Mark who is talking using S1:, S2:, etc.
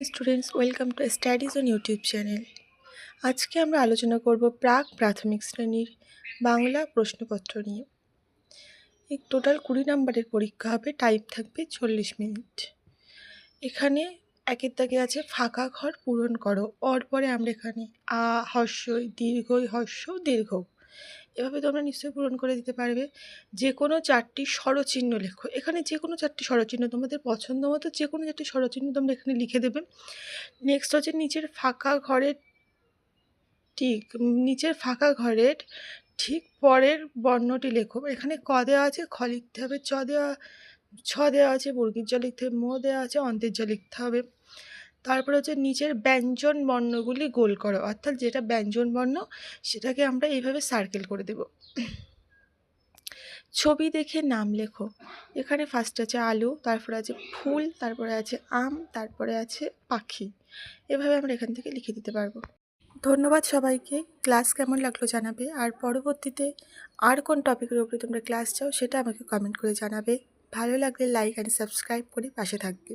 S1: Students, welcome to studies on YouTube channel. আজকে আমরা আলোচনা করব প্রাক প্রাথমিক শ্রেণীর বাংলা প্রশ্নপত্র নিয়ে। এই টোটাল 20 নম্বরের পরীক্ষা হবে, টাইম থাকবে 40 মিনিট। এখানে একের দাগে আছে ফাঁকা ঘর পূরণ করো। অর পরে আমরা এখানে আ হর্ষই দীর্ঘই হর্ষ দীর্ঘ, এভাবে তোমরা নিশ্চয়ই পূরণ করে দিতে পারবে। যে কোনো 4টি স্বরচিহ্ন লেখো। এখানে যে কোনো 4টি স্বরচিহ্ন তোমাদের পছন্দ মতো যে কোনো 4টি স্বরচিহ্ন তোমরা এখানে লিখে দেবে। নেক্সট হচ্ছে নিচের ফাঁকা ঘরের ঠিক পরের বর্ণটি লেখো। এখানে ক দেওয়া আছে, খ লিখতে হবে। ছ দেওয়া আছে, বর্গীর জ লিখতে হবে। ম দেওয়া আছে, অন্তের জ লিখতে হবে। তারপরে হচ্ছে নিচের ব্যঞ্জন বর্ণগুলি গোল করো, অর্থাৎ যেটা ব্যঞ্জন বর্ণ সেটাকে আমরা এইভাবে সার্কেল করে দেব। ছবি দেখে নাম লেখো। এখানে ফার্স্ট আছে আলু, তারপরে আছে ফুল, তারপরে আছে আম, তারপরে আছে পাখি। এভাবে আমরা এখান থেকে লিখে দিতে পারবো। ধন্যবাদ সবাইকে। ক্লাস কেমন লাগলো জানাবে, আর পরবর্তীতে আর কোন টপিকের উপরে তোমরা ক্লাস চাও সেটা আমাকে কমেন্ট করে জানাবে। ভালো লাগলে লাইক অ্যান্ড সাবস্ক্রাইব করে পাশে থাকবে।